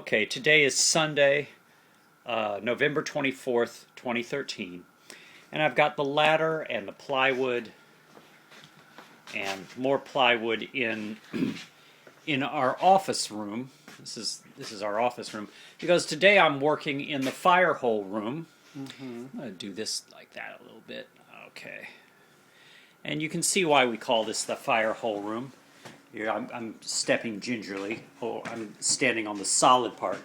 Okay, today is Sunday, November 24th, 2013, and I've got the ladder and the plywood and more plywood in in our office room. This is our office room because today I'm working in the fire hole room. I'm going to do this like that a little bit. Okay. And you can see why we call this the fire hole room. Here I'm stepping gingerly. Oh, I'm standing on the solid part.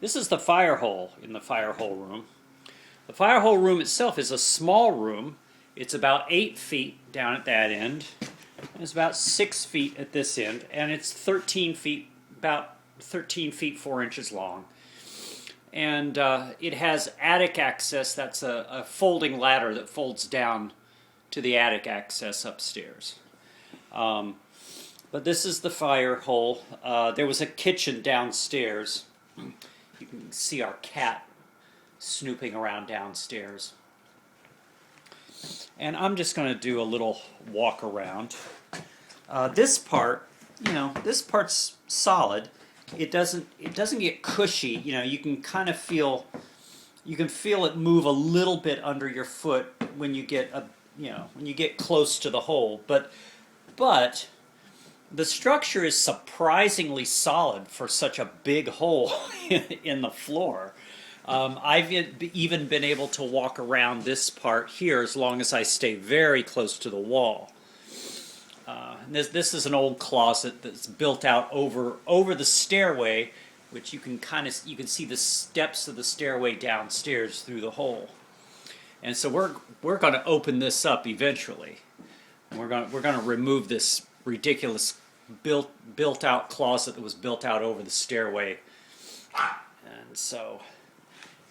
This is the fire hole in the fire hole room. The fire hole room itself is a small room. It's about 8 feet down at that end. And it's about 6 feet at this end, and it's 13 feet, about 13 feet 4 inches long. And it has attic access. That's a folding ladder that folds down to the attic access upstairs. But this is the fire hole. There was a kitchen downstairs. You can see our cat snooping around downstairs. And I'm just going to do a little walk around. This part, this part's solid. It doesn't get cushy. You can kind of feel, you can feel it move a little bit under your foot when you get when you get close to the hole. But the structure is surprisingly solid for such a big hole in the floor. I've even been able to walk around this part here as long as I stay very close to the wall. This is an old closet that's built out over the stairway, which you can see the steps of the stairway downstairs through the hole. And so we're going to open this up eventually. We're going to remove this ridiculous built out closet that was built out over the stairway. And so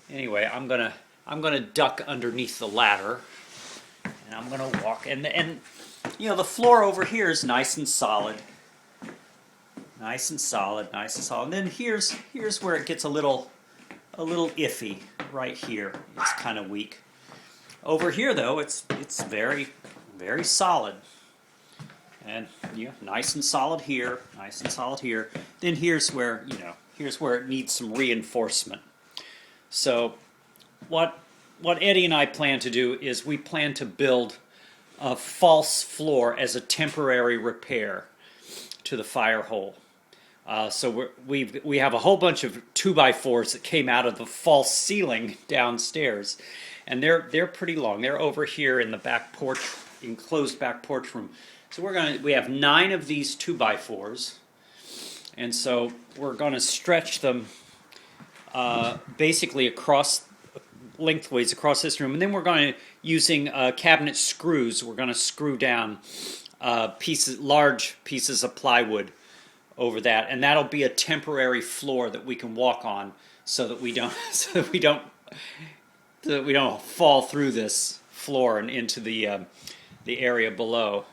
anyway, I'm gonna duck underneath the ladder, and I'm gonna walk. And the floor over here is nice and solid, nice and solid, nice and solid. And then here's where it gets a little iffy. Right here, it's kind of weak. Over here, though, it's very, very solid. And nice and solid here, nice and solid here. Then here's where it needs some reinforcement. So what Eddie and I plan to do is we plan to build a false floor as a temporary repair to the fire hole. So we have a whole bunch of 2x4s that came out of the false ceiling downstairs, and they're pretty long. They're over here in the back porch, enclosed back porch room. So we have 9 of these 2x4s, and so we're going to stretch them basically lengthways across this room, and then we're going to, using cabinet screws, we're going to screw down large pieces of plywood over that, and that'll be a temporary floor that we can walk on, so that we don't fall through this floor and into the area below.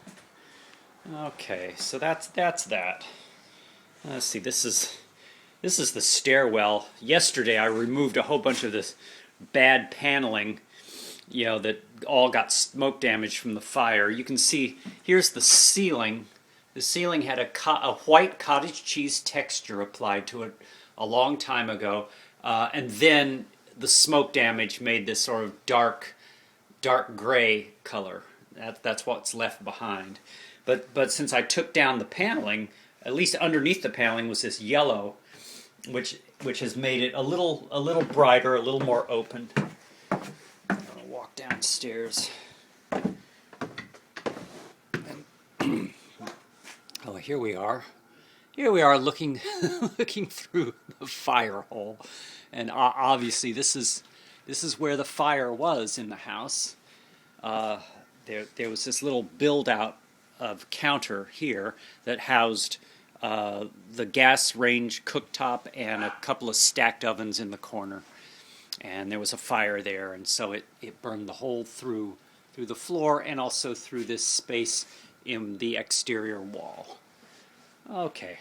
Okay, so that's that. Let's see. This is the stairwell. Yesterday I removed a whole bunch of this bad paneling, that all got smoke damage from the fire. You can see here's the ceiling. The ceiling had a white cottage cheese texture applied to it a long time ago, and then the smoke damage made this sort of dark gray color. That's what's left behind. But since I took down the paneling, at least underneath the paneling was this yellow, which has made it a little brighter, a little more open. I'm gonna walk downstairs. Oh, here we are. Here we are looking through the fire hole, and obviously this is where the fire was in the house. There was this little build out of counter here that housed the gas range cooktop and a couple of stacked ovens in the corner, and there was a fire there, and so it burned the hole through the floor and also through this space in the exterior wall. Okay,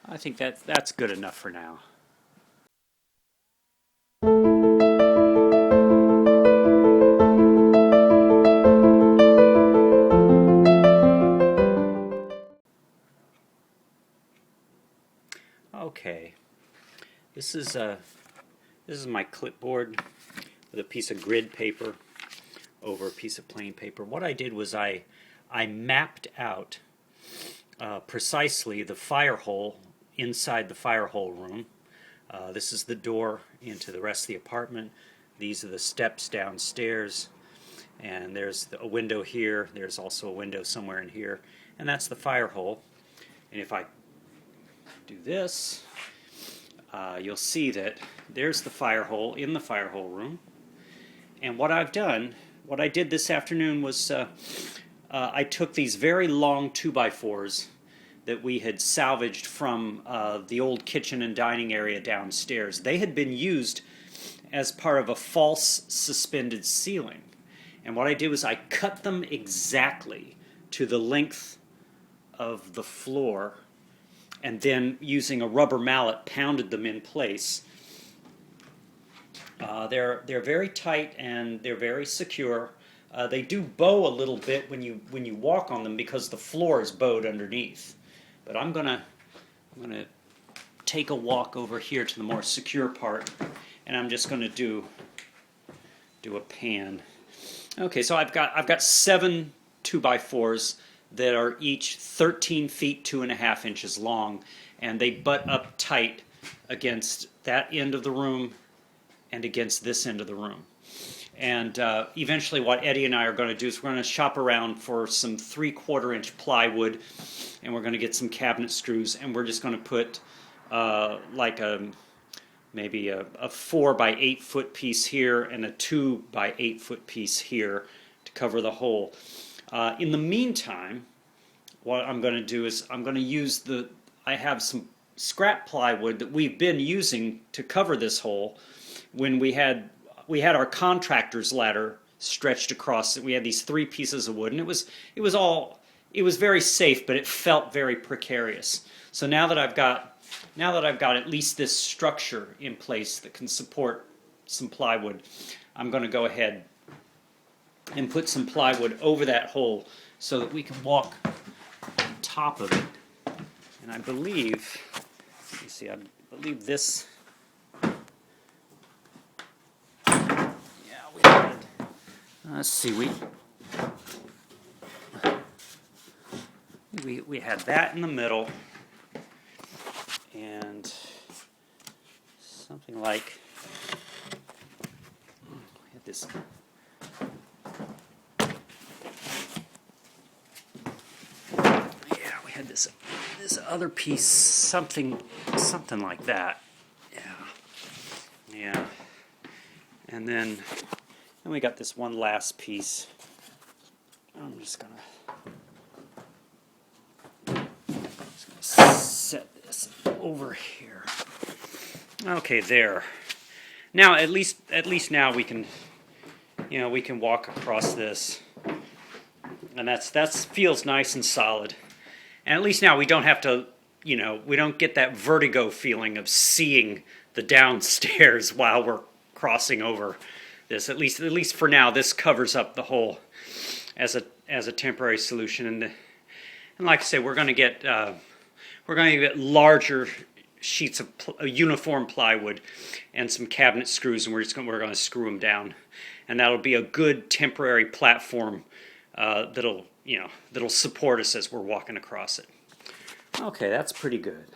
I think that's good enough for now. Okay, this this is my clipboard with a piece of grid paper over a piece of plain paper. What I did was I mapped out precisely the fire hole inside the fire hole room. This is the door into the rest of the apartment. These are the steps downstairs, and there's a window here. There's also a window somewhere in here, and that's the fire hole. And if I do this, you'll see that there's the fire hole in the fire hole room. And what I did this afternoon was I took these very long 2x4s that we had salvaged from the old kitchen and dining area downstairs. They had been used as part of a false suspended ceiling. And what I did was I cut them exactly to the length of the floor, and then using a rubber mallet pounded them in place. They're very tight and they're very secure. They do bow a little bit when you walk on them because the floor is bowed underneath. But I'm gonna take a walk over here to the more secure part, and I'm just gonna do a pan. Okay, so I've got 7 2x4s that are each 13 feet 2.5 inches long, and they butt up tight against that end of the room and against this end of the room. And eventually what Eddie and I are going to do is we're going to shop around for some 3/4 inch plywood, and we're going to get some cabinet screws, and we're just going to put maybe a 4 by 8 foot piece here and a 2 by 8 foot piece here to cover the hole. In the meantime, what I'm going to do is I'm going to use I have some scrap plywood that we've been using to cover this hole. When we had our contractor's ladder stretched across it, we had these 3 pieces of wood, and it was very safe, but it felt very precarious. So now that I've got at least this structure in place that can support some plywood, I'm going to go ahead and put some plywood over that hole so that we can walk on top of it. And I believe, let me see, I believe this, we had, let's see, we had that in the middle, and something like, we had this, this other piece, something like that. Yeah. And then we got this one last piece. I'm just gonna set this over here. Okay, there. Now at least now we can walk across this, and that feels nice and solid. And at least now we don't have to, we don't get that vertigo feeling of seeing the downstairs while we're crossing over this. At least for now, this covers up the hole as a temporary solution. And like I say, we're going to get larger sheets of uniform plywood and some cabinet screws, and we're going to screw them down, and that'll be a good temporary platform that'll support us as we're walking across it. Okay, that's pretty good.